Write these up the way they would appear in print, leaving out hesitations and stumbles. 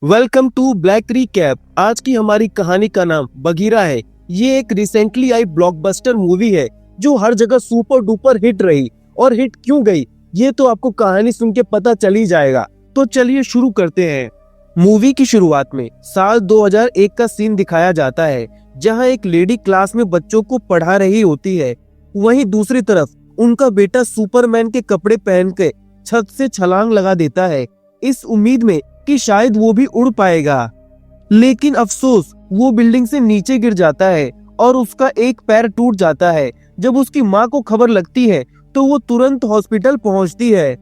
Welcome to Black Tree Cap. आज की हमारी कहानी का नाम बगीरा है। ये एक रिसेंटली आई ब्लॉकबस्टर मूवी है जो हर जगह सुपर डुपर हिट रही। और हिट क्यों गई ये तो आपको कहानी सुन के पता चल ही जाएगा। तो चलिए शुरू करते हैं। मूवी की शुरुआत में साल 2001 का सीन दिखाया जाता है जहां एक लेडी क्लास में बच्चों को पढ़ा रही होती है। वहीं दूसरी तरफ उनका बेटा सुपरमैन के कपड़े पहन के छत से छलांग लगा देता है, इस उम्मीद में कि शायद वो भी उड़ पाएगा। लेकिन अफसोस वो बिल्डिंग से नीचे गिर जाता है और उसका एक पैर टूट जाता है। जब उसकी माँ को खबर लगती है तो वो तुरंत हॉस्पिटल पहुंचती है।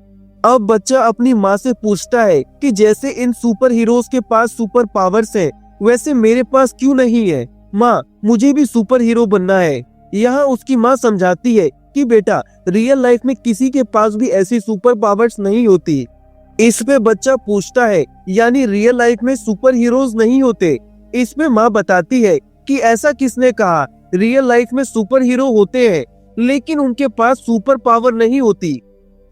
अब बच्चा अपनी माँ से पूछता है कि जैसे इन सुपर हीरोज के पास सुपर पावर्स है वैसे मेरे पास क्यों नहीं है। माँ, मुझे भी सुपर हीरो बनना है। यहाँ उसकी माँ समझाती है कि बेटा, रियल लाइफ में किसी के पास भी ऐसी सुपर पावर्स नहीं होती। इस पे बच्चा पूछता है यानी रियल लाइफ में सुपर हीरोज नहीं होते। इसमें माँ बताती है कि ऐसा किसने कहा, रियल लाइफ में सुपर हीरो होते हैं लेकिन उनके पास सुपर पावर नहीं होती।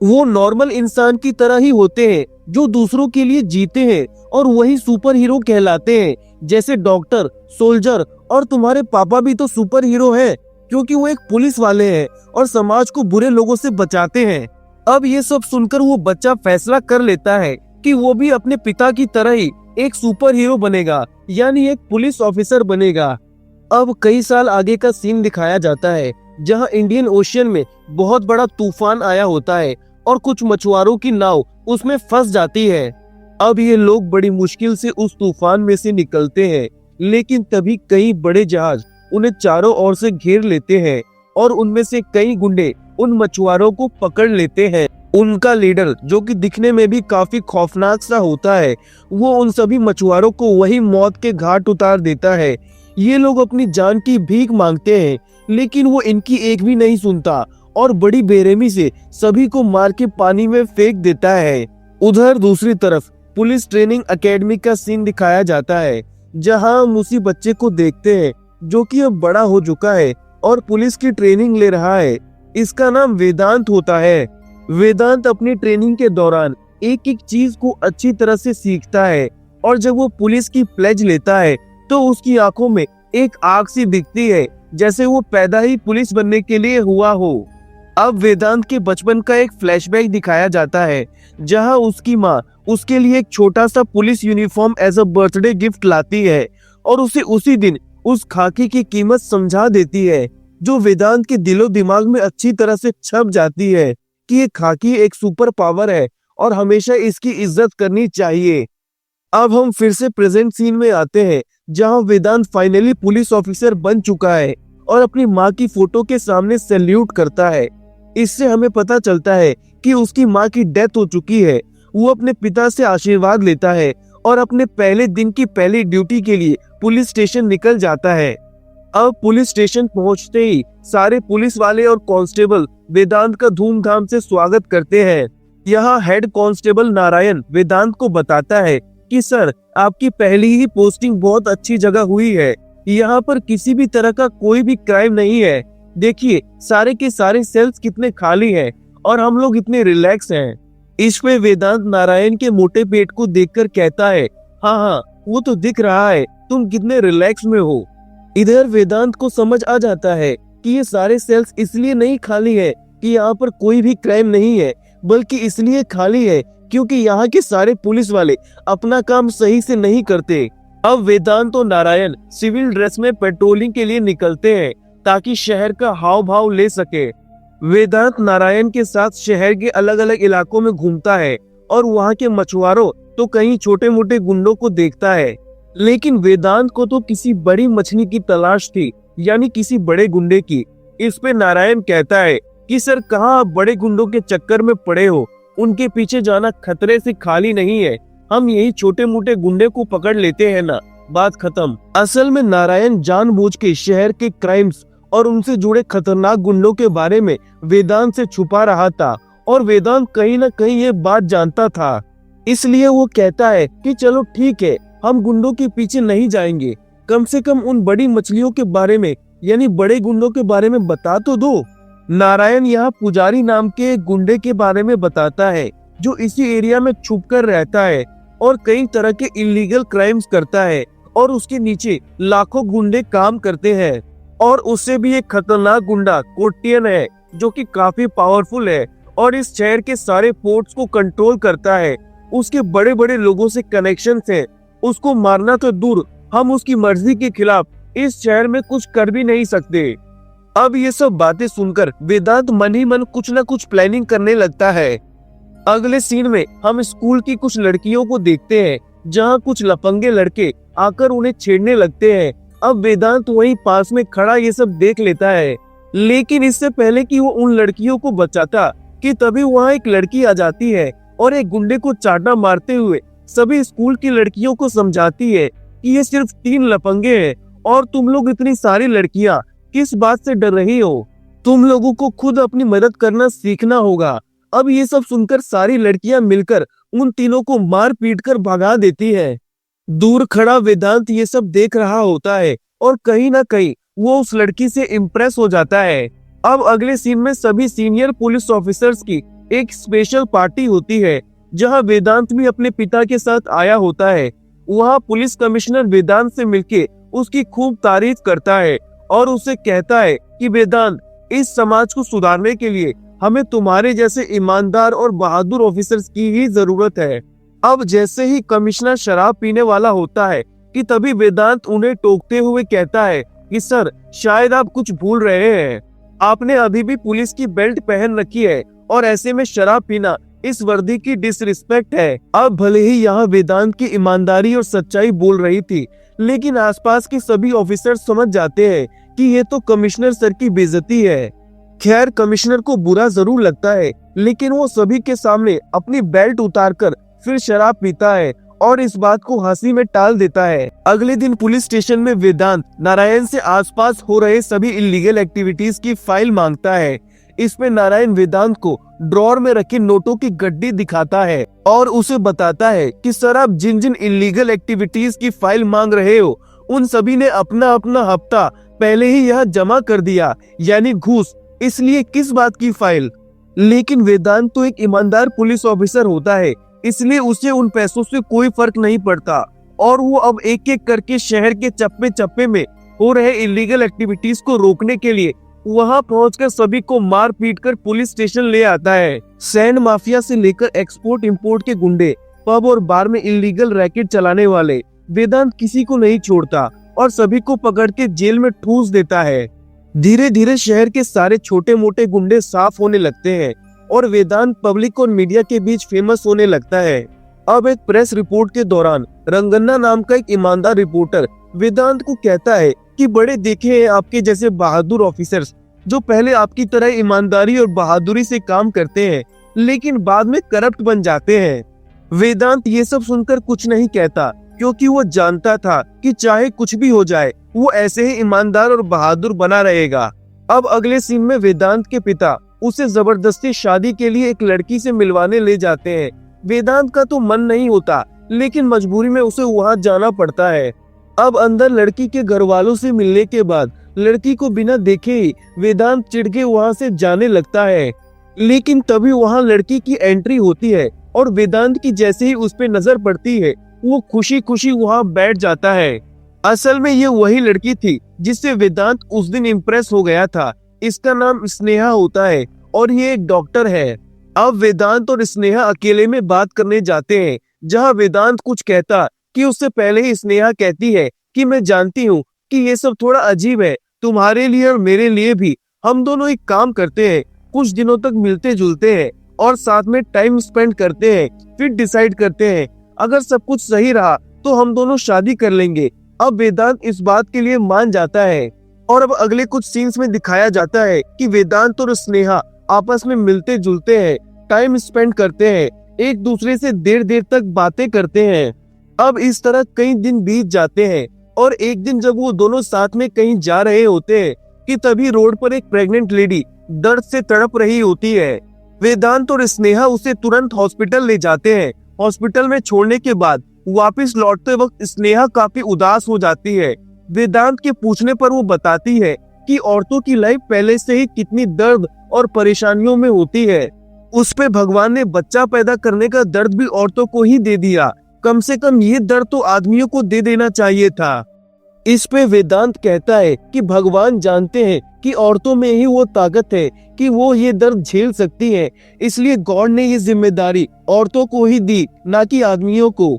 वो नॉर्मल इंसान की तरह ही होते हैं जो दूसरों के लिए जीते हैं और वही सुपर हीरो कहलाते हैं। जैसे डॉक्टर, सोल्जर और तुम्हारे पापा भी तो सुपर हीरो हैं क्योंकि वो एक पुलिस वाले हैं और समाज को बुरे लोगों से बचाते हैं। अब ये सब सुनकर वो बच्चा फैसला कर लेता है कि वो भी अपने पिता की तरह ही एक सुपर हीरो बनेगा, यानी एक पुलिस ऑफिसर बनेगा। अब कई साल आगे का सीन दिखाया जाता है जहां इंडियन ओशियन में बहुत बड़ा तूफान आया होता है और कुछ मछुआरों की नाव उसमें फंस जाती है। अब ये लोग बड़ी मुश्किल से उस तूफान में से निकलते हैं, लेकिन तभी कई बड़े जहाज उन्हें चारों ओर से घेर लेते हैं और उनमें से कई गुंडे उन मछुआरों को पकड़ लेते हैं। उनका लीडर, जो कि दिखने में भी काफी खौफनाक सा होता है, वो उन सभी मछुआरों को वही मौत के घाट उतार देता है। ये लोग अपनी जान की भीख मांगते हैं लेकिन वो इनकी एक भी नहीं सुनता और बड़ी बेरहमी से सभी को मार के पानी में फेंक देता है। उधर दूसरी तरफ पुलिस ट्रेनिंग एकेडमी का सीन दिखाया जाता है जहां हम उसी बच्चे को देखते हैं जो कि अब बड़ा हो चुका है और पुलिस की ट्रेनिंग ले रहा है। इसका नाम वेदांत होता है। वेदांत अपनी ट्रेनिंग के दौरान एक एक चीज को अच्छी तरह से सीखता है और जब वो पुलिस की प्लेज लेता है तो उसकी आंखों में एक आग सी दिखती है जैसे वो पैदा ही पुलिस बनने के लिए हुआ हो। अब वेदांत के बचपन का एक फ्लैशबैक दिखाया जाता है जहां उसकी माँ उसके लिए एक छोटा सा police uniform as a birthday gift लाती है और उसे उसी दिन उस खाकी की कीमत समझा देती है, जो वेदांत के दिलो दिमाग में अच्छी तरह से छप जाती है कि ये खाकी एक सुपर पावर है और हमेशा इसकी इज्जत करनी चाहिए। अब हम फिर से प्रेजेंट सीन में आते हैं जहां वेदांत फाइनली पुलिस ऑफिसर बन चुका है और अपनी माँ की फोटो के सामने सैल्यूट करता है। इससे हमें पता चलता है कि उसकी माँ की डेथ हो चुकी है। वो अपने पिता से आशीर्वाद लेता है और अपने पहले दिन की पहली ड्यूटी के लिए पुलिस स्टेशन निकल जाता है। अब पुलिस स्टेशन पहुंचते ही सारे पुलिस वाले और कांस्टेबल वेदांत का धूमधाम से स्वागत करते हैं। यहाँ हेड कांस्टेबल नारायण वेदांत को बताता है कि सर, आपकी पहली ही पोस्टिंग बहुत अच्छी जगह हुई है। यहाँ पर किसी भी तरह का कोई भी क्राइम नहीं है। देखिए सारे के सारे सेल्स कितने खाली हैं और हम लोग इतने रिलैक्स हैं। इस पे वेदांत नारायण के मोटे पेट को देखकर कहता है, हाँ हाँ वो तो दिख रहा है तुम कितने रिलैक्स में हो। इधर वेदांत को समझ आ जाता है कि ये सारे सेल्स इसलिए नहीं खाली है कि यहाँ पर कोई भी क्राइम नहीं है, बल्कि इसलिए खाली है क्योंकि यहाँ के सारे पुलिस वाले अपना काम सही से नहीं करते। अब वेदांत और नारायण सिविल ड्रेस में पेट्रोलिंग के लिए निकलते हैं ताकि शहर का हाव भाव ले सके। वेदांत नारायण के साथ शहर के अलग अलग इलाकों में घूमता है और वहाँ के मछुआरों तो कहीं छोटे मोटे गुंडों को देखता है, लेकिन वेदांत को तो किसी बड़ी मछली की तलाश थी, यानी किसी बड़े गुंडे की। इस पे नारायण कहता है कि सर, कहाँ आप बड़े गुंडों के चक्कर में पड़े हो, उनके पीछे जाना खतरे से खाली नहीं है। हम यही छोटे मोटे गुंडे को पकड़ लेते हैं ना, बात खत्म। असल में नारायण जानबूझ के शहर के क्राइम्स और उनसे जुड़े खतरनाक गुंडों के बारे में वेदांत से छुपा रहा था और वेदांत कहीं ना कहीं ये बात जानता था। इसलिए वो कहता है कि चलो ठीक है, हम गुंडों के पीछे नहीं जाएंगे, कम से कम उन बड़ी मछलियों के बारे में यानी बड़े गुंडों के बारे में बता तो दो। नारायण यहाँ पुजारी नाम के गुंडे के बारे में बताता है जो इसी एरिया में छुपकर रहता है और कई तरह के इलीगल क्राइम्स करता है और उसके नीचे लाखों गुंडे काम करते हैं। और उससे भी एक खतरनाक गुंडा कोटियन है जो कि काफी पावरफुल है और इस शहर के सारे पोर्ट्स को कंट्रोल करता है। उसके बड़े बड़े लोगों से कनेक्शन है। उसको मारना तो दूर, हम उसकी मर्जी के खिलाफ इस शहर में कुछ कर भी नहीं सकते। अब ये सब बातें सुनकर वेदांत मन ही मन कुछ न कुछ प्लानिंग करने लगता है। अगले सीन में हम स्कूल की कुछ लड़कियों को देखते हैं जहां कुछ लफंगे लड़के आकर उन्हें छेड़ने लगते हैं। अब वेदांत वहीं पास में खड़ा ये सब देख लेता है, लेकिन इससे पहले कि वो उन लड़कियों को बचाता कि तभी वहां एक लड़की आ जाती है और एक गुंडे को चाटा मारते हुए सभी स्कूल की लड़कियों को समझाती है कि ये सिर्फ 3 लफंगे हैं और तुम लोग इतनी सारी लड़कियां किस बात से डर रही हो। तुम लोगों को खुद अपनी मदद करना सीखना होगा। अब ये सब सुनकर सारी लड़कियां मिलकर उन तीनों को मार पीट कर भगा देती है। दूर खड़ा वेदांत ये सब देख रहा होता है और कहीं ना कहीं वो उस लड़की से इम्प्रेस हो जाता है। अब अगले सीन में सभी सीनियर पुलिस ऑफिसर्स की एक स्पेशल पार्टी होती है जहां वेदांत भी अपने पिता के साथ आया होता है। वहां पुलिस कमिश्नर वेदांत से मिलके उसकी खूब तारीफ करता है और उसे कहता है कि वेदांत, इस समाज को सुधारने के लिए हमें तुम्हारे जैसे ईमानदार और बहादुर ऑफिसर्स की ही जरूरत है। अब जैसे ही कमिश्नर शराब पीने वाला होता है कि तभी वेदांत उन्हें टोकते हुए कहता है कि सर, शायद आप कुछ भूल रहे हैं। आपने अभी भी पुलिस की बेल्ट पहन रखी है और ऐसे में शराब पीना इस वर्दी की डिसरिस्पेक्ट है। अब भले ही यहाँ वेदांत की ईमानदारी और सच्चाई बोल रही थी, लेकिन आसपास के सभी ऑफिसर समझ जाते हैं कि ये तो कमिश्नर सर की बेइज्जती है। खैर, कमिश्नर को बुरा जरूर लगता है, लेकिन वो सभी के सामने अपनी बेल्ट उतारकर फिर शराब पीता है और इस बात को हंसी में टाल देता है। अगले दिन पुलिस स्टेशन में वेदांत नारायण से आसपास हो रहे सभी इलीगल एक्टिविटीज की फाइल मांगता है। इसमें नारायण वेदांत को ड्रॉर में रखी नोटों की गड्डी दिखाता है और उसे बताता है कि सर, आप जिन जिन इलीगल एक्टिविटीज की फाइल मांग रहे हो उन सभी ने अपना अपना हफ्ता पहले ही यह जमा कर दिया, यानी घूस। इसलिए किस बात की फाइल? लेकिन वेदांत तो एक ईमानदार पुलिस ऑफिसर होता है, इसलिए उसे उन पैसों से कोई फर्क नहीं पड़ता और वो अब एक एक करके शहर के चप्पे चप्पे में हो रहे इलीगल एक्टिविटीज को रोकने के लिए वहां पहुंचकर सभी को मार पीट कर पुलिस स्टेशन ले आता है। सैंड माफिया से लेकर एक्सपोर्ट इंपोर्ट के गुंडे, पब और बार में इलीगल रैकेट चलाने वाले, वेदांत किसी को नहीं छोड़ता और सभी को पकड़ के जेल में ठूस देता है। धीरे धीरे शहर के सारे छोटे मोटे गुंडे साफ होने लगते हैं और वेदांत पब्लिक और मीडिया के बीच फेमस होने लगता है। अब एक प्रेस रिपोर्ट के दौरान रंगन्ना नाम का एक ईमानदार रिपोर्टर वेदांत को कहता है कि बड़े देखे हैं आपके जैसे बहादुर ऑफिसर्स जो पहले आपकी तरह ईमानदारी और बहादुरी से काम करते हैं, लेकिन बाद में करप्ट बन जाते हैं। वेदांत ये सब सुनकर कुछ नहीं कहता, क्योंकि वो जानता था कि चाहे कुछ भी हो जाए वो ऐसे ही ईमानदार और बहादुर बना रहेगा। अब अगले सीन में वेदांत के पिता उसे जबरदस्ती शादी के लिए एक लड़की से मिलवाने ले जाते हैं। वेदांत का तो मन नहीं होता, लेकिन मजबूरी में उसे वहां जाना पड़ता है। अब अंदर लड़की के घर वालों से मिलने के बाद लड़की को बिना देखे ही वेदांत चिढ़ के वहां से जाने लगता है, लेकिन तभी वहां लड़की की एंट्री होती है और वेदांत की जैसे ही उस पे नजर पड़ती है वो खुशी खुशी वहां बैठ जाता है। असल में ये वही लड़की थी जिससे वेदांत उस दिन इम्प्रेस हो गया था। इसका नाम स्नेहा होता है और ये एक डॉक्टर है। अब वेदांत और स्नेहा अकेले में बात करने जाते हैं, जहां वेदांत कुछ कहता कि उससे पहले ही स्नेहा कहती है कि मैं जानती हूँ कि ये सब थोड़ा अजीब है तुम्हारे लिए और मेरे लिए भी। हम दोनों एक काम करते हैं, कुछ दिनों तक मिलते जुलते हैं और साथ में टाइम स्पेंड करते हैं, फिर डिसाइड करते हैं। अगर सब कुछ सही रहा तो हम दोनों शादी कर लेंगे। अब वेदांत इस बात के लिए मान जाता है और अब अगले कुछ सीन्स में दिखाया जाता है कि वेदांत और स्नेहा आपस में मिलते जुलते हैं, टाइम स्पेंड करते हैं, एक दूसरे से देर देर तक बातें करते हैं। अब इस तरह कई दिन बीत जाते हैं और एक दिन जब वो दोनों साथ में कहीं जा रहे होते हैं कि तभी रोड पर एक प्रेग्नेंट लेडी दर्द से तड़प रही होती है। वेदांत और स्नेहा उसे तुरंत हॉस्पिटल ले जाते हैं। हॉस्पिटल में छोड़ने के बाद वापस लौटते वक्त स्नेहा काफी उदास हो जाती है। वेदांत के पूछने पर वो बताती है कि औरतों की लाइफ पहले से ही कितनी दर्द और परेशानियों में होती है। उस पे भगवान ने बच्चा पैदा करने का दर्द भी औरतों को ही दे दिया। कम से कम ये दर्द तो आदमियों को दे देना चाहिए था। इस पे वेदांत कहता है कि भगवान जानते हैं कि औरतों में ही वो ताकत है कि वो ये दर्द झेल सकती हैं, इसलिए गॉड ने ये जिम्मेदारी औरतों को ही दी, ना कि आदमियों को।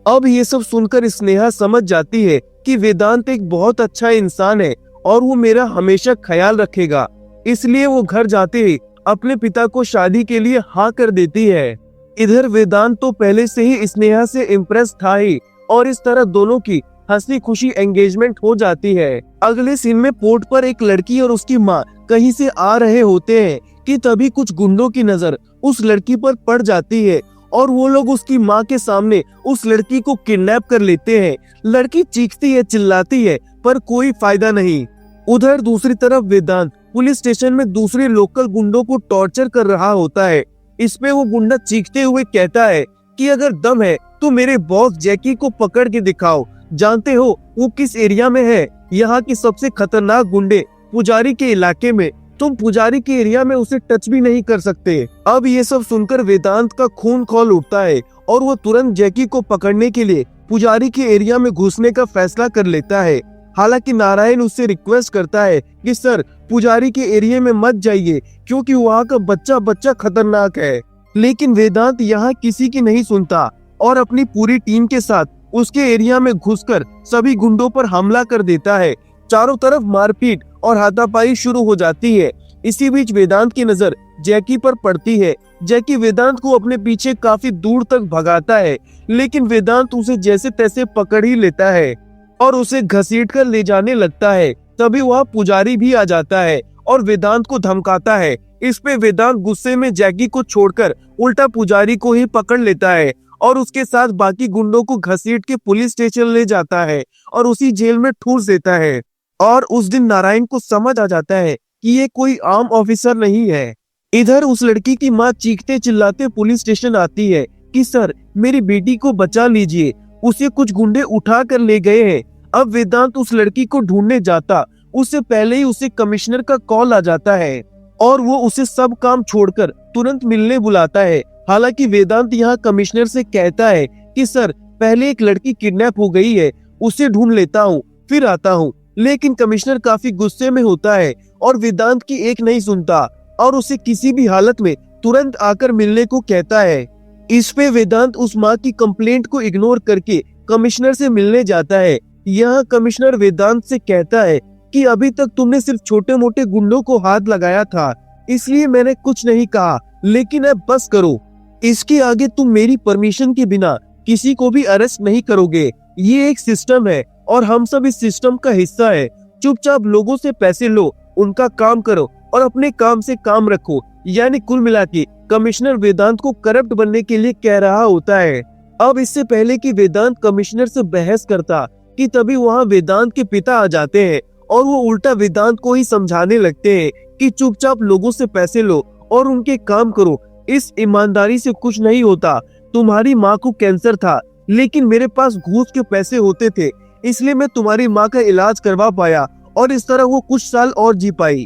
अब ये सब सुनकर स्नेहा समझ जाती है कि वेदांत एक बहुत अच्छा इंसान है और वो मेरा हमेशा ख्याल रखेगा, इसलिए वो घर जाते ही अपने पिता को शादी के लिए हाँ कर देती है। इधर वेदांत तो पहले से ही स्नेहा से इम्प्रेस था ही, और इस तरह दोनों की हंसी खुशी एंगेजमेंट हो जाती है। अगले सीन में पोर्ट पर एक लड़की और उसकी माँ कहीं से आ रहे होते हैं कि तभी कुछ गुंडों की नजर उस लड़की पर पड़ जाती है और वो लोग उसकी माँ के सामने उस लड़की को किडनैप कर लेते हैं। लड़की चीखती है, चिल्लाती है, पर कोई फायदा नहीं। उधर दूसरी तरफ वेदांत पुलिस स्टेशन में दूसरे लोकल गुंडों को टॉर्चर कर रहा होता है। इसमें वो गुंडा चीखते हुए कहता है कि अगर दम है तो मेरे बॉस जैकी को पकड़ के दिखाओ, जानते हो वो किस एरिया में है? यहाँ की सबसे खतरनाक गुंडे पुजारी के इलाके में, तुम पुजारी के एरिया में उसे टच भी नहीं कर सकते। अब ये सब सुनकर वेदांत का खून खौल उठता है और वो तुरंत जैकी को पकड़ने के लिए पुजारी के एरिया में घुसने का फैसला कर लेता है। हालांकि नारायण उससे रिक्वेस्ट करता है कि सर पुजारी के एरिया में मत जाइए क्योंकि वहाँ का बच्चा बच्चा खतरनाक है, लेकिन वेदांत यहाँ किसी की नहीं सुनता और अपनी पूरी टीम के साथ उसके एरिया में घुसकर सभी गुंडों पर हमला कर देता है। चारों तरफ मारपीट और हाथापाई शुरू हो जाती है। इसी बीच वेदांत की नजर जैकी पर पड़ती है। जैकी वेदांत को अपने पीछे काफी दूर तक भगाता है, लेकिन वेदांत उसे जैसे तैसे पकड़ ही लेता है और उसे घसीटकर ले जाने लगता है। तभी वह पुजारी भी आ जाता है और वेदांत को धमकाता है। इस पे वेदांत गुस्से में जैकी को छोड़कर उल्टा पुजारी को ही पकड़ लेता है और उसके साथ बाकी गुंडों को घसीट के पुलिस स्टेशन ले जाता है और उसी जेल में ठूस देता है। और उस दिन नारायण को समझ आ जाता है कि ये कोई आम ऑफिसर नहीं है। इधर उस लड़की की माँ चीखते चिल्लाते पुलिस स्टेशन आती है कि सर मेरी बेटी को बचा लीजिए, उसे कुछ गुंडे उठा कर ले गए हैं। अब वेदांत उस लड़की को ढूंढने जाता उससे पहले ही उसे कमिश्नर का कॉल आ जाता है और वो उसे सब काम छोड़कर तुरंत मिलने बुलाता है। हालांकि वेदांत यहाँ कमिश्नर से कहता है कि सर पहले एक लड़की किडनैप हो गई है, उसे ढूंढ लेता हूँ फिर आता हूँ। लेकिन कमिश्नर काफी गुस्से में होता है और वेदांत की एक नहीं सुनता और उसे किसी भी हालत में तुरंत आकर मिलने को कहता है। इस पे वेदांत उस माँ की कंप्लेंट को इग्नोर करके कमिश्नर से मिलने जाता है। यहाँ कमिश्नर वेदांत से कहता है कि अभी तक तुमने सिर्फ छोटे मोटे गुंडों को हाथ लगाया था, इसलिए मैंने कुछ नहीं कहा, लेकिन अब बस करो। इसके आगे तुम मेरी परमिशन के बिना किसी को भी अरेस्ट नहीं करोगे। ये एक सिस्टम है और हम सब इस सिस्टम का हिस्सा है। चुपचाप लोगों से पैसे लो, उनका काम करो और अपने काम से काम रखो। यानी कुल मिला के कमिश्नर वेदांत को करप्ट बनने के लिए कह रहा होता है। अब इससे पहले कि वेदांत कमिश्नर से बहस करता कि तभी वहाँ वेदांत के पिता आ जाते हैं और वो उल्टा वेदांत को ही समझाने लगते हैं कि चुपचाप लोगों से पैसे लो और उनके काम करो। इस ईमानदारी से कुछ नहीं होता। तुम्हारी माँ को कैंसर था, लेकिन मेरे पास घूस के पैसे होते थे, इसलिए मैं तुम्हारी माँ का इलाज करवा पाया और इस तरह वो कुछ साल और जी पाई।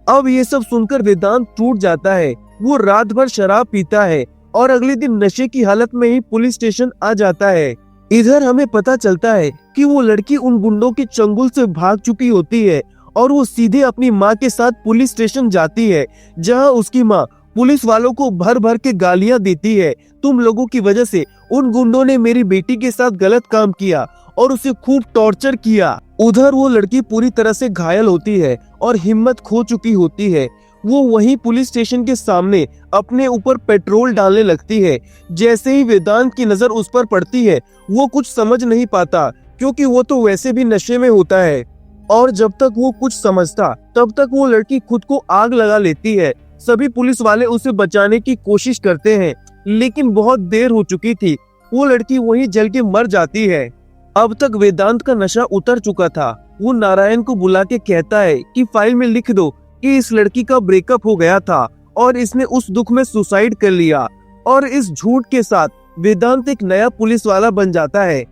अब ये सब सुनकर वेदांत टूट जाता है। वो रात भर शराब पीता है और अगले दिन नशे की हालत में ही पुलिस स्टेशन आ जाता है। इधर हमें पता चलता है कि वो लड़की उन गुंडों के चंगुल से भाग चुकी होती है और वो सीधे अपनी माँ के साथ पुलिस स्टेशन जाती है, जहाँ उसकी माँ पुलिस वालों को भर भर के गालियां देती है। तुम लोगों की वजह से उन गुंडों ने मेरी बेटी के साथ गलत काम किया और उसे खूब टॉर्चर किया। उधर वो लड़की पूरी तरह से घायल होती है और हिम्मत खो चुकी होती है। वो वहीं पुलिस स्टेशन के सामने अपने ऊपर पेट्रोल डालने लगती है। जैसे ही वेदांत की नजर उस पर पड़ती है, वो कुछ समझ नहीं पाता क्योंकि वो तो वैसे भी नशे में होता है। और जब तक वो कुछ समझता तब तक वो लड़की खुद को आग लगा लेती है। सभी पुलिस वाले उसे बचाने की कोशिश करते हैं, लेकिन बहुत देर हो चुकी थी। वो लड़की वहीं जल के मर जाती है। अब तक वेदांत का नशा उतर चुका था। वो नारायण को बुला के कहता है कि फाइल में लिख दो कि इस लड़की का ब्रेकअप हो गया था और इसने उस दुख में सुसाइड कर लिया। और इस झूठ के साथ वेदांत एक नया पुलिस वाला बन जाता है।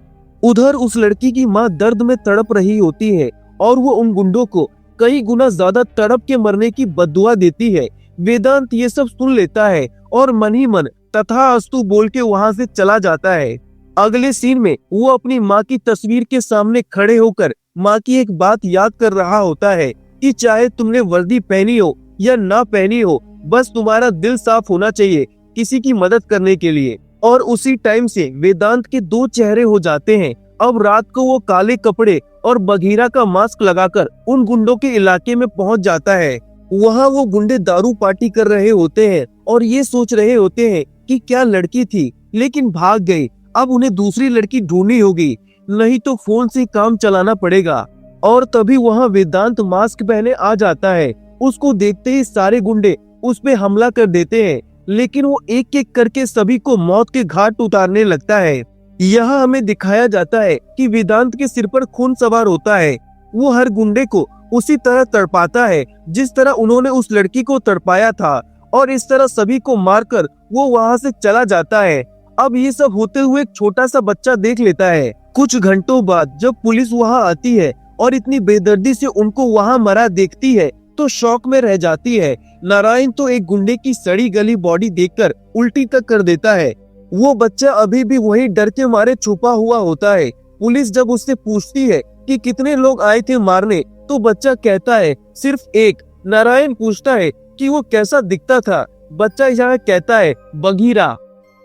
उधर उस लड़की की माँ दर्द में तड़प रही होती है और वो उन गुंडों को कई गुना ज्यादा तड़प के मरने की बद्दुआ देती है। वेदांत ये सब सुन लेता है और मन ही मन तथास्तु बोल के वहाँ से चला जाता है। अगले सीन में वो अपनी माँ की तस्वीर के सामने खड़े होकर माँ की एक बात याद कर रहा होता है कि चाहे तुमने वर्दी पहनी हो या ना पहनी हो, बस तुम्हारा दिल साफ होना चाहिए किसी की मदद करने के लिए। और उसी टाइम से वेदांत के दो चेहरे हो जाते हैं। अब रात को वो काले कपड़े और बघीरा का मास्क लगाकर उन गुंडों के इलाके में पहुंच जाता है। वहाँ वो गुंडे दारू पार्टी कर रहे होते हैं और ये सोच रहे होते हैं कि क्या लड़की थी, लेकिन भाग गई। अब उन्हें दूसरी लड़की ढूंढनी होगी, नहीं तो फोन से काम चलाना पड़ेगा। और तभी वहाँ वेदांत मास्क पहने आ जाता है। उसको देखते ही सारे गुंडे उस पे हमला कर देते हैं, लेकिन वो एक एक करके सभी को मौत के घाट उतारने लगता है। यहाँ हमें दिखाया जाता है कि वेदांत के सिर पर खून सवार होता है। वो हर गुंडे को उसी तरह तड़पाता है जिस तरह उन्होंने उस लड़की को तड़पाया था, और इस तरह सभी को मारकर वो वहाँ से चला जाता है। अब ये सब होते हुए एक छोटा सा बच्चा देख लेता है। कुछ घंटों बाद जब पुलिस वहाँ आती है और इतनी बेदर्दी से उनको वहाँ मरा देखती है तो शौक में रह जाती है। नारायण तो एक गुंडे की सड़ी गली बॉडी देखकर उल्टी तक कर देता है। वो बच्चा अभी भी वही डर के मारे छुपा हुआ होता है। पुलिस जब उससे पूछती है कि कितने लोग आए थे मारने, तो बच्चा कहता है सिर्फ एक। नारायण पूछता है कि वो कैसा दिखता था। बच्चा यहाँ कहता है बघीरा।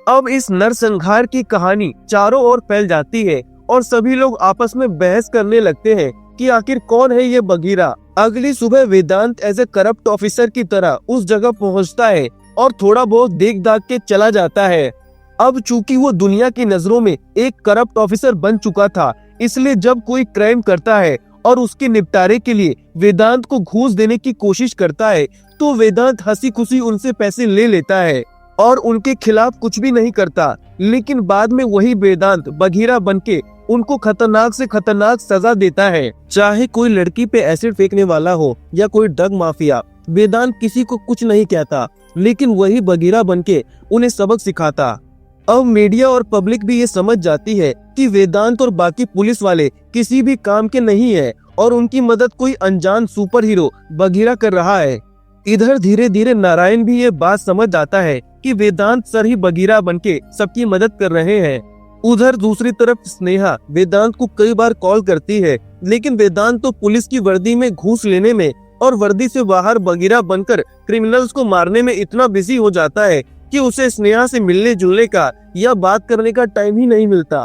अब इस नरसंहार की कहानी चारों ओर फैल जाती है और सभी लोग आपस में बहस करने लगते हैं कि आखिर कौन है ये बघीरा। अगली सुबह वेदांत एज ए करप्ट ऑफिसर की तरह उस जगह पहुंचता है और थोड़ा बहुत देख दाख के चला जाता है। अब चूंकि वो दुनिया की नजरों में एक करप्ट ऑफिसर बन चुका था, इसलिए जब कोई क्राइम करता है और उसके निपटारे के लिए वेदांत को घूस देने की कोशिश करता है, तो वेदांत हंसी खुशी उनसे पैसे ले लेता है और उनके खिलाफ कुछ भी नहीं करता। लेकिन बाद में वही वेदांत बघीरा बनके उनको खतरनाक से खतरनाक सजा देता है। चाहे कोई लड़की पे एसिड फेंकने वाला हो या कोई ड्रग माफिया, वेदांत किसी को कुछ नहीं कहता, लेकिन वही बघीरा बनके उन्हें सबक सिखाता। अब मीडिया और पब्लिक भी ये समझ जाती है कि वेदांत और बाकी पुलिस वाले किसी भी काम के नहीं है और उनकी मदद कोई अनजान सुपर हीरो बघीरा कर रहा है। इधर धीरे धीरे नारायण भी ये बात समझ जाता है कि वेदांत सर ही बघीरा बनके सबकी मदद कर रहे हैं। उधर दूसरी तरफ स्नेहा वेदांत को कई बार कॉल करती है, लेकिन वेदांत तो पुलिस की वर्दी में घूस लेने में और वर्दी से बाहर बघीरा बनकर क्रिमिनल्स को मारने में इतना बिजी हो जाता है कि उसे स्नेहा से मिलने जुलने का या बात करने का टाइम ही नहीं मिलता।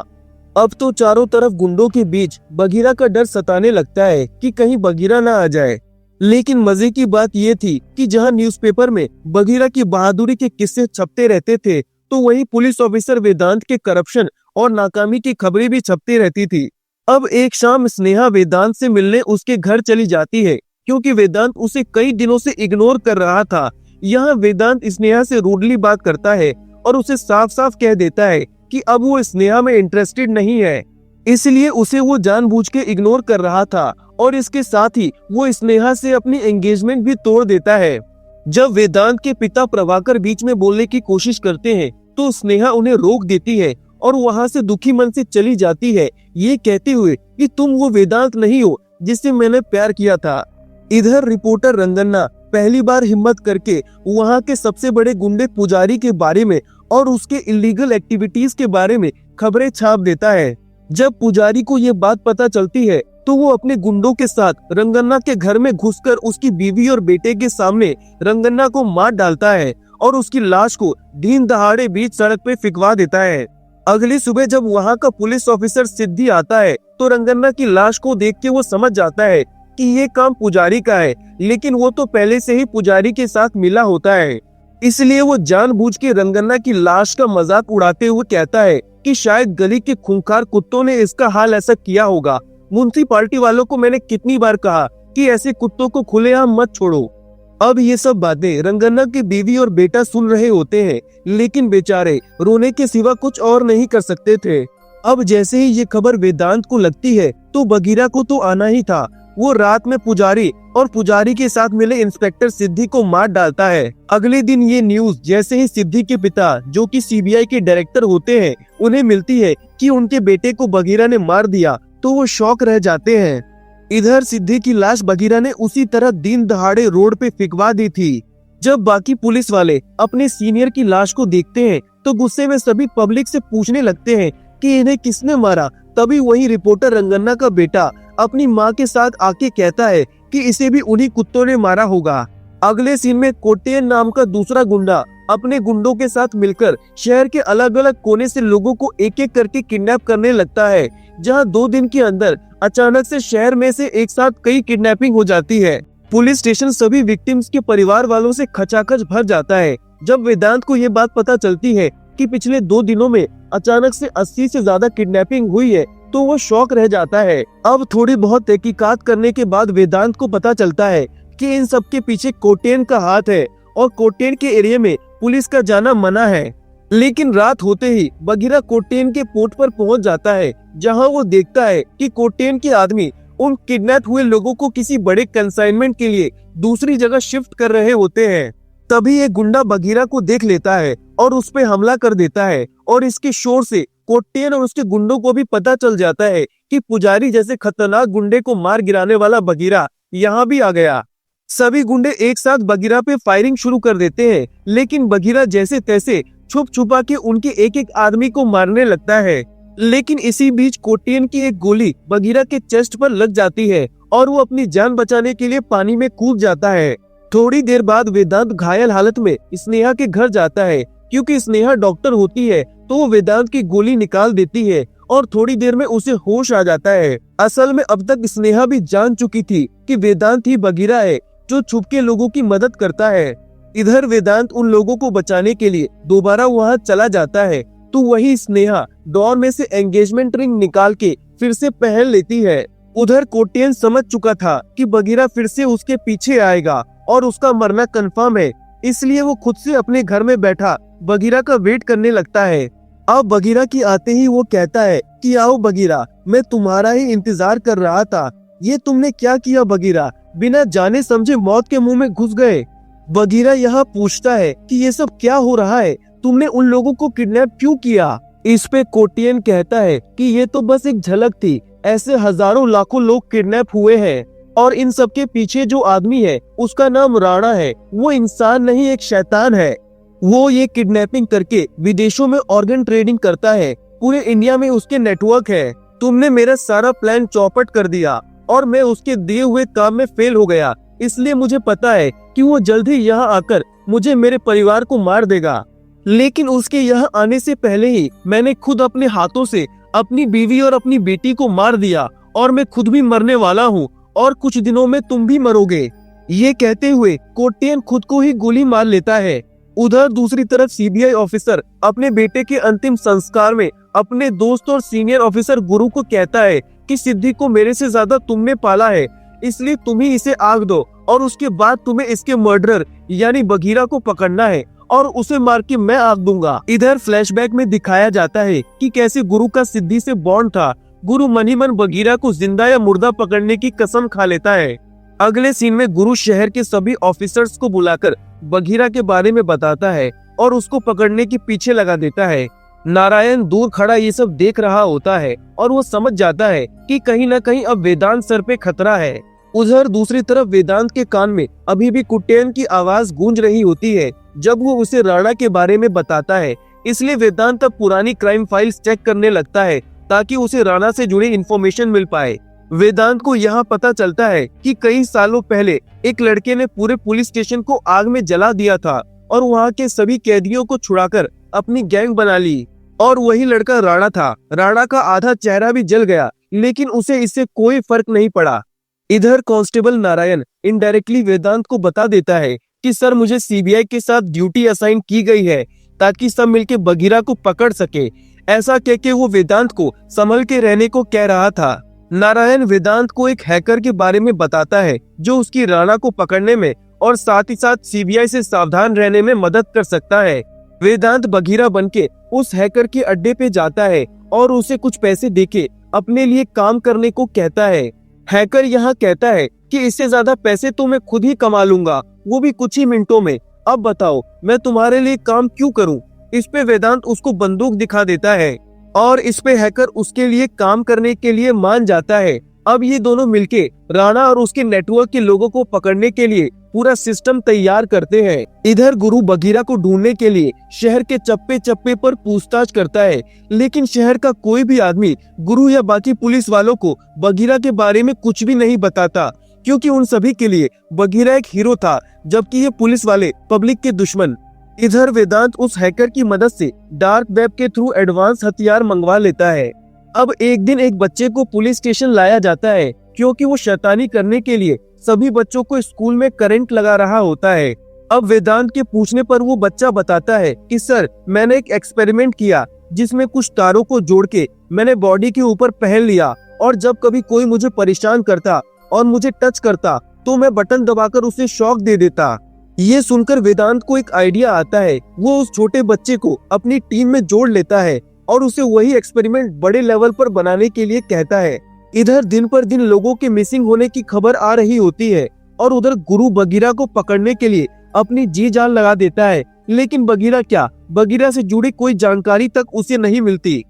अब तो चारों तरफ गुंडों के बीच बघीरा का डर सताने लगता है कि कहीं बघीरा ना आ जाए। लेकिन मजे की बात ये थी कि जहां न्यूज़पेपर में बघीरा की बहादुरी के किस्से छपते रहते थे, तो वहीं पुलिस ऑफिसर वेदांत के करप्शन और नाकामी की खबरें भी छपती रहती थी। अब एक शाम स्नेहा वेदांत से मिलने उसके घर चली जाती है, क्योंकि वेदांत उसे कई दिनों से इग्नोर कर रहा था। यहाँ वेदांत स्नेहा से रूडली बात करता है और उसे साफ साफ कह देता है कि अब वो स्नेहा में इंटरेस्टेड नहीं है, इसलिए उसे वो जानबूझ के इग्नोर कर रहा था। और इसके साथ ही वो स्नेहा से अपनी एंगेजमेंट भी तोड़ देता है। जब वेदांत के पिता प्रभाकर बीच में बोलने की कोशिश करते हैं, तो स्नेहा उन्हें रोक देती है और वहाँ से दुखी मन से चली जाती है, ये कहते हुए कि तुम वो वेदांत नहीं हो जिससे मैंने प्यार किया था। इधर रिपोर्टर रंगन्ना पहली बार हिम्मत करके वहाँ के सबसे बड़े गुंडे पुजारी के बारे में और उसके इलीगल एक्टिविटीज के बारे में खबरें छाप देता है। जब पुजारी को ये बात पता चलती है, तो वो अपने गुंडों के साथ रंगन्ना के घर में घुसकर उसकी बीवी और बेटे के सामने रंगन्ना को मार डालता है और उसकी लाश को दिन दहाड़े बीच सड़क पे फिकवा देता है। अगली सुबह जब वहाँ का पुलिस ऑफिसर सिद्धि आता है, तो रंगन्ना की लाश को देख के वो समझ जाता है कि ये काम पुजारी का है, लेकिन वो तो पहले से ही पुजारी के साथ मिला होता है। इसलिए वो जानबूझ के रंगन्ना की लाश का मजाक उड़ाते हुए कहता है कि शायद गली के खूंखार कुत्तों ने इसका हाल ऐसा किया होगा। म्युनिसिपैलिटी वालों को मैंने कितनी बार कहा कि ऐसे कुत्तों को खुलेआम मत छोड़ो। अब ये सब बातें रंगन्ना की बीवी और बेटा सुन रहे होते हैं, लेकिन बेचारे रोने के सिवा कुछ और नहीं कर सकते थे। अब जैसे ही ये खबर वेदांत को लगती है, तो बघीरा को तो आना ही था। वो रात में पुजारी और पुजारी के साथ मिले इंस्पेक्टर सिद्धि को मार डालता है। अगले दिन ये न्यूज जैसे ही सिद्धि के पिता, जो कि सीबीआई के डायरेक्टर होते हैं, उन्हें मिलती है कि उनके बेटे को बघीरा ने मार दिया, तो वो शॉक रह जाते हैं। इधर सिद्धि की लाश बघीरा ने उसी तरह दिन दहाड़े रोड पे फिकवा दी थी। जब बाकी पुलिस वाले अपने सीनियर की लाश को देखते हैं, तो गुस्से में सभी पब्लिक से पूछने लगते हैं कि इन्हें किसने मारा, तभी वही रिपोर्टर रंगन्ना का बेटा अपनी माँ के साथ आके कहता है कि इसे भी उन्हीं कुत्तों ने मारा होगा। अगले सीन में कोट्टेयन नाम का दूसरा गुंडा अपने गुंडों के साथ मिलकर शहर के अलग अलग कोने से लोगों को एक एक करके किडनैप करने लगता है, जहां 2 दिन के अंदर अचानक से शहर में से एक साथ कई किडनैपिंग हो जाती है। पुलिस स्टेशन सभी विक्टिम्स के परिवार वालों से खचाखच भर जाता है। जब वेदांत को ये बात पता चलती है कि पिछले 2 दिनों में अचानक से 80 से ज्यादा किडनैपिंग हुई है, तो वो शॉक रह जाता है। अब थोड़ी बहुत तहकीकात करने के बाद वेदांत को पता चलता है कि इन सब के पीछे कोट्टेयन का हाथ है और कोट्टेयन के एरिया में पुलिस का जाना मना है। लेकिन रात होते ही बगीरा कोट्टेयन के पोर्ट पर पहुंच जाता है, जहां वो देखता है कि कोट्टेयन के आदमी उन किडनैप हुए लोगों को किसी बड़े कंसाइनमेंट के लिए दूसरी जगह शिफ्ट कर रहे होते हैं। तभी एक गुंडा बगीरा को देख लेता है और उस पे हमला कर देता है, और इसके शोर से कोट्टेयन और उसके गुंडों को भी पता चल जाता है कि पुजारी जैसे खतरनाक गुंडे को मार गिराने वाला बगीरा यहाँ भी आ गया। सभी गुंडे एक साथ बगीरा पे फायरिंग शुरू कर देते हैं, लेकिन बगीरा जैसे तैसे छुप छुपा के उनके एक एक आदमी को मारने लगता है। लेकिन इसी बीच कोट्टेयन की एक गोली बगीरा के चेस्ट पर लग जाती है और वो अपनी जान बचाने के लिए पानी में कूद जाता है। थोड़ी देर बाद वेदांत घायल हालत में स्नेहा के घर जाता है। क्योंकि स्नेहा डॉक्टर होती है तो वो वेदांत की गोली निकाल देती है और थोड़ी देर में उसे होश आ जाता है। असल में अब तक स्नेहा भी जान चुकी थी कि वेदांत ही बगीरा है जो छुप के लोगों की मदद करता है। इधर वेदांत उन लोगों को बचाने के लिए दोबारा वहाँ चला जाता है, तो वही स्नेहा डोर में से एंगेजमेंट रिंग निकाल के फिर से पहन लेती है। उधर कोट्टेयन समझ चुका था कि बगीरा फिर से उसके पीछे आएगा और उसका मरना कंफर्म है, इसलिए वो खुद से अपने घर में बैठा बगीरा का वेट करने लगता है। अब बगीरा की आते ही वो कहता है कि आओ बगीरा, मैं तुम्हारा ही इंतजार कर रहा था। ये तुमने क्या किया बगीरा, बिना जाने समझे मौत के मुंह में घुस गए। बगीरा यहाँ पूछता है कि ये सब क्या हो रहा है, तुमने उन लोगों को किडनैप क्यों किया। इस पे कोट्टेयन कहता है कि ये तो बस एक झलक थी, ऐसे हजारों लाखों लोग किडनैप हुए हैं और इन सब के पीछे जो आदमी है उसका नाम राणा है। वो इंसान नहीं, एक शैतान है। वो ये किडनैपिंग करके विदेशों में ऑर्गन ट्रेडिंग करता है। पूरे इंडिया में उसके नेटवर्क है। तुमने मेरा सारा प्लान चौपट कर दिया और मैं उसके दिए हुए काम में फेल हो गया, इसलिए मुझे पता है कि वो जल्द ही यहाँ आकर मुझे मेरे परिवार को मार देगा। लेकिन उसके यहाँ आने से पहले ही मैंने खुद अपने हाथों से अपनी बीवी और अपनी बेटी को मार दिया और मैं खुद भी मरने वाला हूँ और कुछ दिनों में तुम भी मरोगे। ये कहते हुए कोट्टेयन खुद को ही गोली मार लेता है। उधर दूसरी तरफ सीबीआई ऑफिसर अपने बेटे के अंतिम संस्कार में अपने दोस्त और सीनियर ऑफिसर गुरु को कहता है कि सिद्धि को मेरे से ज्यादा तुमने पाला है, इसलिए तुम ही इसे आग दो और उसके बाद तुम्हें इसके मर्डरर यानी बगीरा को पकड़ना है और उसे मार के मैं आग दूंगा। इधर फ्लैशबैक में दिखाया जाता है कि कैसे गुरु का सिद्धि से बॉन्ड था। गुरु मन ही मन बगीरा को जिंदा या मुर्दा पकड़ने की कसम खा लेता है। अगले सीन में गुरु शहर के सभी ऑफिसर्स को बुलाकर बगीरा के बारे में बताता है और उसको पकड़ने के पीछे लगा देता है। नारायण दूर खड़ा ये सब देख रहा होता है और वो समझ जाता है कि कहीं न कहीं अब वेदांत सर पे खतरा है। उधर दूसरी तरफ वेदांत के कान में अभी भी कोट्टेयन की आवाज गूंज रही होती है जब वो उसे राणा के बारे में बताता है। इसलिए वेदांत अब पुरानी क्राइम फाइल्स चेक करने लगता है ताकि उसे राणा से जुड़ी इन्फॉर्मेशन मिल पाए। वेदांत को यहाँ पता चलता है कि कई सालों पहले एक लड़के ने पूरे पुलिस स्टेशन को आग में जला दिया था और वहाँ के सभी कैदियों को छुड़ाकर अपनी गैंग बना ली, और वही लड़का राणा था। राणा का आधा चेहरा भी जल गया, लेकिन उसे इससे कोई फर्क नहीं पड़ा। इधर कांस्टेबल नारायण इनडायरेक्टली वेदांत को बता देता है कि सर मुझे सीबीआई के साथ ड्यूटी असाइन की गई है ताकि सब मिलके बगीरा को पकड़ सके। ऐसा कह के वो वेदांत को संभल के रहने को कह रहा था। नारायण वेदांत को एक हैकर के बारे में बताता है जो उसकी राणा को पकड़ने में और साथ ही साथ सीबीआई से सावधान रहने में मदद कर सकता है। वेदांत बगीरा बनके उस हैकर के अड्डे पे जाता है और उसे कुछ पैसे देके अपने लिए काम करने को कहता है। हैकर यहाँ कहता है कि इससे ज्यादा पैसे तो मैं खुद ही कमा लूंगा, वो भी कुछ ही मिनटों में। अब बताओ मैं तुम्हारे लिए काम क्यों करूं? इस पे वेदांत उसको बंदूक दिखा देता है और इस पे हैकर उसके लिए काम करने के लिए मान जाता है। अब ये दोनों मिलके राणा और उसके नेटवर्क के लोगों को पकड़ने के लिए पूरा सिस्टम तैयार करते हैं। इधर गुरु बगीरा को ढूंढने के लिए शहर के चप्पे चप्पे पर पूछताछ करता है, लेकिन शहर का कोई भी आदमी गुरु या बाकी पुलिस वालों को बगीरा के बारे में कुछ भी नहीं बताता, क्योंकि उन सभी के लिए बगीरा एक हीरो था, जबकि ये पुलिस वाले पब्लिक के दुश्मन। इधर वेदांत उस हैकर की मदद से डार्क वेब के थ्रू एडवांस हथियार मंगवा लेता है। अब एक दिन एक बच्चे को पुलिस स्टेशन लाया जाता है, क्योंकि वो शैतानी करने के लिए सभी बच्चों को स्कूल में करंट लगा रहा होता है। अब वेदांत के पूछने पर वो बच्चा बताता है कि सर, मैंने एक एक्सपेरिमेंट किया जिसमें कुछ तारों को जोड़ के मैंने बॉडी के ऊपर पहन लिया, और जब कभी कोई मुझे परेशान करता और मुझे टच करता तो मैं बटन दबाकर उसे शॉक दे देता। ये सुनकर वेदांत को एक आइडिया आता है। वो उस छोटे बच्चे को अपनी टीम में जोड़ लेता है और उसे वही एक्सपेरिमेंट बड़े लेवल पर बनाने के लिए कहता है। इधर दिन पर दिन लोगों के मिसिंग होने की खबर आ रही होती है, और उधर गुरु बगीरा को पकड़ने के लिए अपनी जी जान लगा देता है, लेकिन बगीरा से जुड़ी कोई जानकारी तक उसे नहीं मिलती।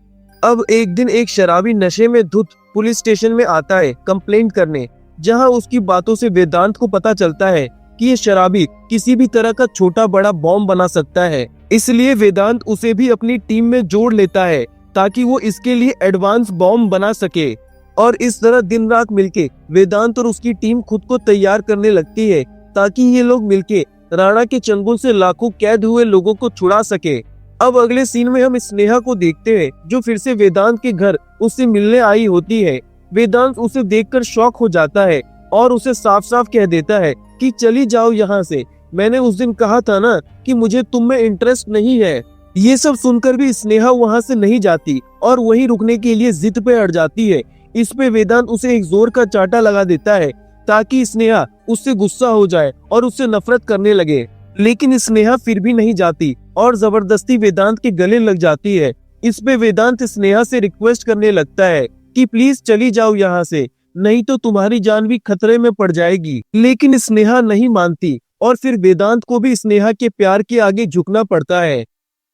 अब एक दिन एक शराबी नशे में धुत पुलिस स्टेशन में आता है कंप्लेंट करने, जहां उसकी बातों से वेदांत को पता चलता है कि ये शराबी किसी भी तरह का छोटा बड़ा बॉम्ब बना सकता है। इसलिए वेदांत उसे भी अपनी टीम में जोड़ लेता है ताकि वो इसके लिए एडवांस बॉम्ब बना सके। और इस तरह दिन रात मिलके वेदांत और उसकी टीम खुद को तैयार करने लगती है ताकि ये लोग मिलके राणा के चंगुल से लाखों कैद हुए लोगों को छुड़ा सके। अब अगले सीन में हम स्नेहा को देखते हैं, जो फिर से वेदांत के घर उससे मिलने आई होती है। वेदांत उसे देखकर शॉक हो जाता है और उसे साफ साफ कह देता है कि चली जाओ यहाँ से, मैंने उस दिन कहा था ना कि मुझे तुम में इंटरेस्ट नहीं है। ये सब सुनकर भी स्नेहा वहाँ से नहीं जाती और वहीं रुकने के लिए जिद पे अड़ जाती है। इस पे वेदांत उसे एक जोर का चांटा लगा देता है ताकि स्नेहा उससे गुस्सा हो जाए और उससे नफरत करने लगे, लेकिन स्नेहा फिर भी नहीं जाती और जबरदस्ती वेदांत के गले लग जाती है। इस पे वेदांत स्नेहा से रिक्वेस्ट करने लगता है कि प्लीज चली जाओ यहाँ से, नहीं तो तुम्हारी जान भी खतरे में पड़ जाएगी। लेकिन स्नेहा नहीं मानती और फिर वेदांत को भी स्नेहा के प्यार के आगे झुकना पड़ता है।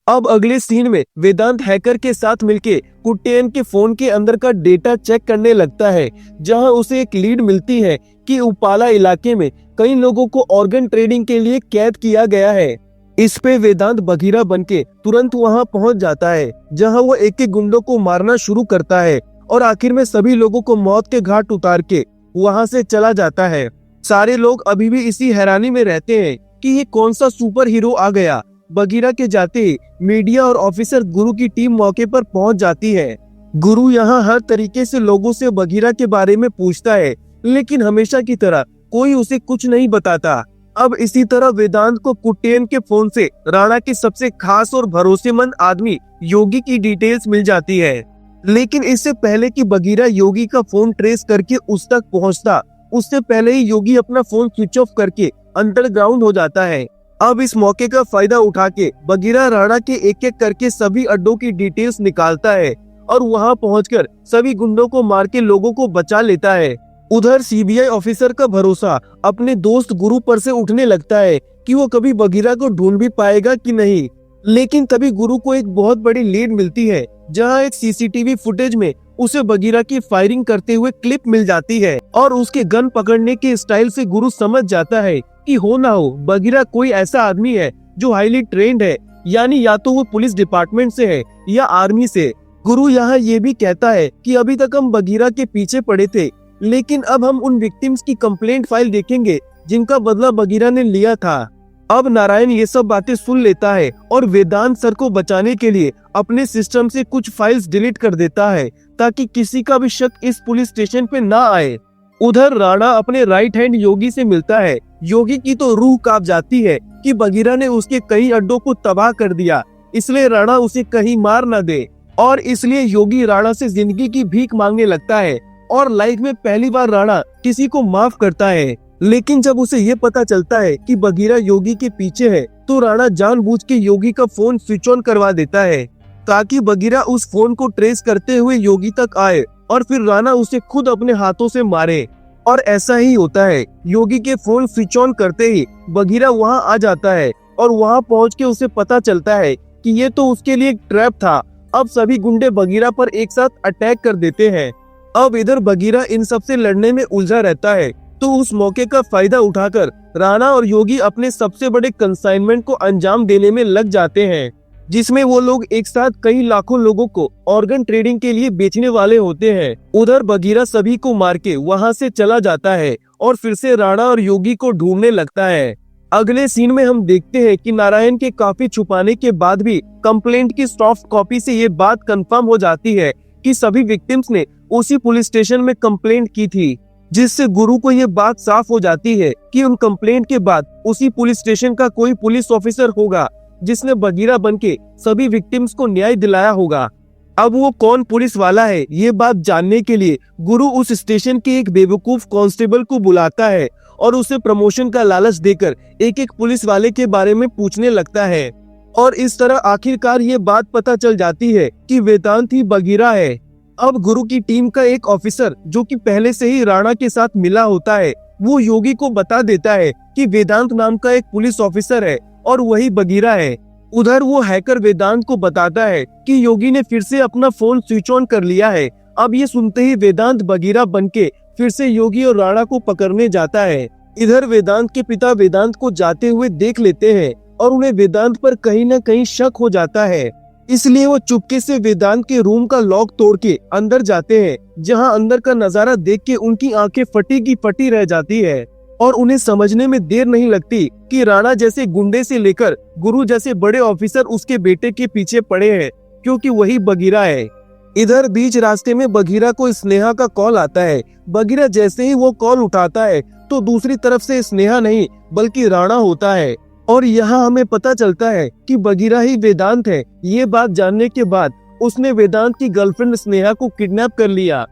अब अगले सीन में वेदांत हैकर के साथ मिलके कुट्टेन के फोन के अंदर का डेटा चेक करने लगता है, जहां उसे एक लीड मिलती है कि उपाला इलाके में कई लोगों को ऑर्गन ट्रेडिंग के लिए कैद किया गया है। इस पे वेदांत बगीरा बनके तुरंत वहां पहुंच जाता है, जहां वो एक एक गुंडों को मारना शुरू करता है और आखिर में सभी लोगों को मौत के घाट उतार के वहां से चला जाता है। सारे लोग अभी भी इसी हैरानी में रहते हैं कि ये कौन सा सुपर हीरो आ गया। बगीरा के जाते ही मीडिया और ऑफिसर गुरु की टीम मौके पर पहुंच जाती है। गुरु यहाँ हर तरीके से लोगों से बगीरा के बारे में पूछता है, लेकिन हमेशा की तरह कोई उसे कुछ नहीं बताता। अब इसी तरह वेदांत को कुट्टेन के फोन से राणा की सबसे खास और भरोसेमंद आदमी योगी की डिटेल्स मिल जाती है, लेकिन इससे पहले कि बगीरा योगी का फोन ट्रेस करके उस तक पहुंचता, उससे पहले ही योगी अपना फोन स्विच ऑफ करके अंडरग्राउंड हो जाता है। अब इस मौके का फायदा उठा के बगीरा राणा के एक एक करके सभी अड्डों की डिटेल्स निकालता है और वहां पहुंचकर सभी गुंडों को मार के लोगों को बचा लेता है। उधर सीबीआई ऑफिसर का भरोसा अपने दोस्त गुरु पर से उठने लगता है कि वो कभी बगीरा को ढूंढ भी पाएगा कि नहीं। लेकिन तभी गुरु को एक बहुत बड़ी लीड मिलती है, जहां एक सीसीटीवी फुटेज में उसे बगीरा की फायरिंग करते हुए क्लिप मिल जाती है और उसके गन पकड़ने के स्टाइल से गुरु समझ जाता है कि हो ना हो बगीरा कोई ऐसा आदमी है जो हाईली ट्रेंड है, यानी या तो वो पुलिस डिपार्टमेंट से है या आर्मी से। गुरु यहाँ ये भी कहता है कि अभी तक हम बगीरा के पीछे पड़े थे, लेकिन अब हम उन विक्टिम्स की कंप्लेंट फाइल देखेंगे जिनका बदला बगीरा ने लिया था। अब नारायण ये सब बातें सुन लेता है और वेदांत सर को बचाने के लिए अपने सिस्टम से कुछ फाइल्स डिलीट कर देता है ताकि किसी का भी शक इस पुलिस स्टेशन पे ना आए। उधर राणा अपने राइट हैंड योगी से मिलता है। योगी की तो रूह कांप जाती है कि बगीरा ने उसके कई अड्डों को तबाह कर दिया, इसलिए राणा उसे कहीं मार न दे, और इसलिए योगी राणा से जिंदगी की भीख मांगने लगता है और लाइफ में पहली बार राणा किसी को माफ करता है। लेकिन जब उसे ये पता चलता है कि बगीरा योगी के पीछे है, तो राणा जानबूझ के योगी का फोन स्विच ऑन करवा देता है ताकि बगीरा उस फोन को ट्रेस करते हुए योगी तक आए और फिर राणा उसे खुद अपने हाथों से मारे। और ऐसा ही होता है। योगी के फोन स्विच ऑन करते ही बगीरा वहां आ जाता है और वहां पहुंच के उसे पता चलता है कि ये तो उसके लिए एक ट्रैप था। अब सभी गुंडे बगीरा पर एक साथ अटैक कर देते हैं। अब इधर बगीरा इन सब से लड़ने में उलझा रहता है, तो उस मौके का फायदा उठाकर राणा और योगी अपने सबसे बड़े कंसाइनमेंट को अंजाम देने में लग जाते हैं, जिसमें वो लोग एक साथ कई लाखों लोगों को ऑर्गन ट्रेडिंग के लिए बेचने वाले होते हैं। उधर बगीरा सभी को मार के वहाँ से चला जाता है और फिर से राणा और योगी को ढूंढने लगता है। अगले सीन में हम देखते हैं कि नारायण के काफी छुपाने के बाद भी कंप्लेंट की सॉफ्ट कॉपी से ये बात कंफर्म हो जाती है कि सभी विक्टिम्स ने उसी पुलिस स्टेशन में कंप्लेंट की थी, जिससे गुरु को ये बात साफ हो जाती है कि उन कंप्लेंट के बाद उसी पुलिस स्टेशन का कोई पुलिस ऑफिसर होगा जिसने बगीरा बनके सभी विक्टिम्स को न्याय दिलाया होगा। अब वो कौन पुलिस वाला है ये बात जानने के लिए गुरु उस स्टेशन के एक बेवकूफ कांस्टेबल को बुलाता है और उसे प्रमोशन का लालच देकर एक एक पुलिस वाले के बारे में पूछने लगता है। और इस तरह आखिरकार ये बात पता चल जाती है कि वेदांत ही बगीरा है। अब गुरु की टीम का एक ऑफिसर जो कि पहले से ही राणा के साथ मिला होता है, वो योगी को बता देता है कि वेदांत नाम का एक पुलिस ऑफिसर है और वही बगीरा है। उधर वो हैकर वेदांत को बताता है कि योगी ने फिर से अपना फोन स्विच ऑन कर लिया है। अब ये सुनते ही वेदांत बगीरा बनके फिर से योगी और राणा को पकड़ने जाता है। इधर वेदांत के पिता वेदांत को जाते हुए देख लेते हैं और उन्हें वेदांत पर कहीं न कहीं शक हो जाता है, इसलिए वो चुपके से वेदांत के रूम का लॉक तोड़ के अंदर जाते हैं, जहां अंदर का नजारा देख के उनकी आंखें फटी की फटी रह जाती है और उन्हें समझने में देर नहीं लगती कि राणा जैसे गुंडे से लेकर गुरु जैसे बड़े ऑफिसर उसके बेटे के पीछे पड़े हैं, क्योंकि वही बगीरा है। इधर बीच रास्ते में बगीरा को स्नेहा का कॉल आता है। बगीरा जैसे ही वो कॉल उठाता है तो दूसरी तरफ से स्नेहा नहीं बल्कि राणा होता है और यहाँ हमें पता चलता है कि बगीरा ही वेदांत है। ये बात जानने के बाद उसने वेदांत की गर्लफ्रेंड स्नेहा को किडनैप कर लिया।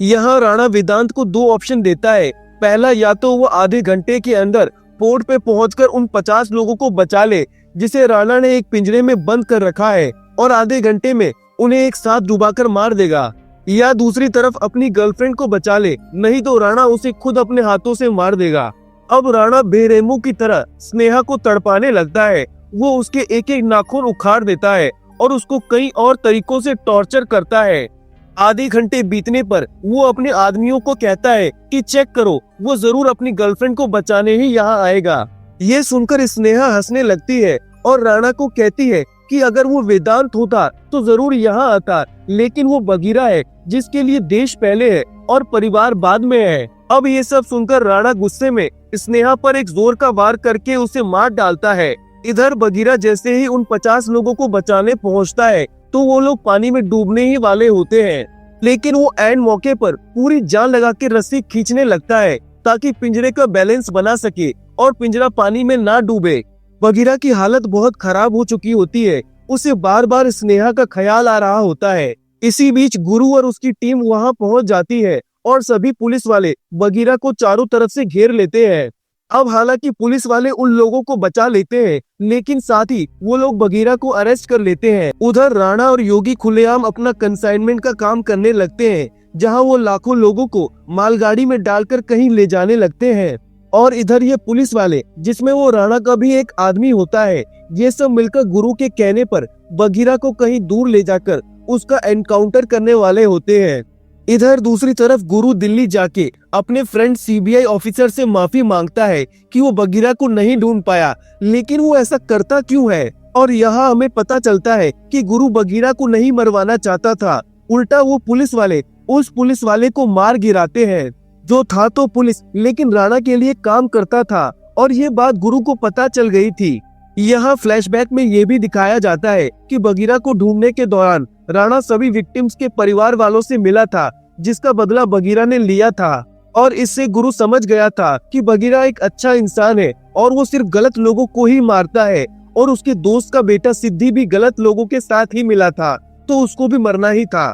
यहाँ राणा वेदांत को दो ऑप्शन देता है। पहला, या तो वो आधे घंटे के अंदर पोर्ट पे पहुंचकर उन 50 लोगों को बचा ले जिसे राणा ने एक पिंजरे में बंद कर रखा है और आधे घंटे में उन्हें एक साथ डुबाकर मार देगा, या दूसरी तरफ अपनी गर्लफ्रेंड को बचा ले, नहीं तो राणा उसे खुद अपने हाथों से मार देगा। अब राणा बेरहमों की तरह स्नेहा को तड़पाने लगता है। वो उसके एक एक नाखून उखाड़ देता है और उसको कई और तरीकों से टॉर्चर करता है। आधे घंटे बीतने पर वो अपने आदमियों को कहता है कि चेक करो, वो जरूर अपनी गर्लफ्रेंड को बचाने ही यहाँ आएगा। ये सुनकर स्नेहा हंसने लगती है और राणा को कहती है कि अगर वो वेदांत होता तो जरूर यहाँ आता, लेकिन वो बगीरा है जिसके लिए देश पहले है और परिवार बाद में है। अब ये सब सुनकर राणा गुस्से में स्नेहा पर एक जोर का वार करके उसे मार डालता है। इधर बगीरा जैसे ही उन 50 लोगों को बचाने पहुंचता है तो वो लोग पानी में डूबने ही वाले होते हैं, लेकिन वो ऐन मौके पर पूरी जान लगा के रस्सी खींचने लगता है ताकि पिंजरे का बैलेंस बना सके और पिंजरा पानी में ना डूबे। बगीरा की हालत बहुत खराब हो चुकी होती है, उसे बार बार स्नेहा का ख्याल आ रहा होता है। इसी बीच गुरु और उसकी टीम वहां पहुंच जाती है और सभी पुलिस वाले बगीरा को चारों तरफ से घेर लेते हैं। अब हालांकि पुलिस वाले उन लोगों को बचा लेते हैं, लेकिन साथ ही वो लोग बगीरा को अरेस्ट कर लेते हैं। उधर राणा और योगी खुलेआम अपना कंसाइनमेंट का काम करने लगते हैं, जहां वो लाखों लोगों को मालगाड़ी में डालकर कहीं ले जाने लगते हैं। और इधर ये पुलिस वाले, जिसमें वो राणा का भी एक आदमी होता है, ये सब मिलकर गुरु के कहने पर बगीरा को कहीं दूर ले जाकर उसका एनकाउंटर करने वाले होते हैं। इधर दूसरी तरफ गुरु दिल्ली जाके अपने फ्रेंड सीबीआई ऑफिसर से माफी मांगता है कि वो बगीरा को नहीं ढूंढ पाया, लेकिन वो ऐसा करता क्यों है। और यहाँ हमें पता चलता है कि गुरु बगीरा को नहीं मरवाना चाहता था, उल्टा वो पुलिस वाले उस पुलिस वाले को मार गिराते हैं जो था तो पुलिस लेकिन राणा के लिए काम करता था, और ये बात गुरु को पता चल गई थी। यहाँ फ्लैशबैक में ये भी दिखाया जाता है कि बगीरा को ढूंढने के दौरान राणा सभी विक्टिम्स के परिवार वालों से मिला था, जिसका बदला बगीरा ने लिया था। और इससे गुरु समझ गया था कि बगीरा एक अच्छा इंसान है और वो सिर्फ गलत लोगों को ही मारता है, और उसके दोस्त का बेटा सिद्धि भी गलत लोगों के साथ ही मिला था, तो उसको भी मरना ही था।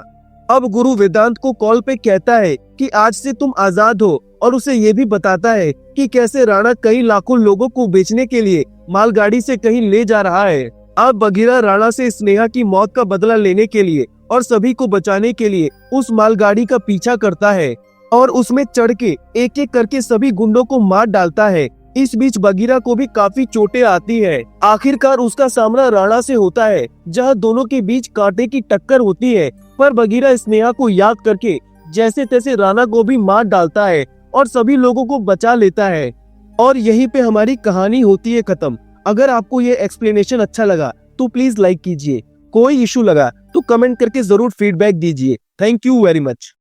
अब गुरु वेदांत को कॉल पे कहता है कि आज से तुम आजाद हो, और उसे ये भी बताता है कि कैसे राणा कई लाखों लोगों को बेचने के लिए मालगाड़ी से कहीं ले जा रहा है। अब बगीरा राणा से स्नेहा की मौत का बदला लेने के लिए और सभी को बचाने के लिए उस मालगाड़ी का पीछा करता है और उसमें चढ़ के एक एक करके सभी गुंडों को मार डालता है। इस बीच बगीरा को भी काफी चोटें आती है। आखिरकार उसका सामना राणा से होता है, जहां दोनों के बीच कांटे की टक्कर होती है, पर बगीरा स्नेहा को याद करके जैसे तैसे राणा को भी मार डालता है और सभी लोगों को बचा लेता है। और यहीं पे हमारी कहानी होती है खत्म। अगर आपको ये एक्सप्लेनेशन अच्छा लगा तो प्लीज लाइक कीजिए, कोई इशू लगा तो कमेंट करके जरूर फीडबैक दीजिए। Thank you very much.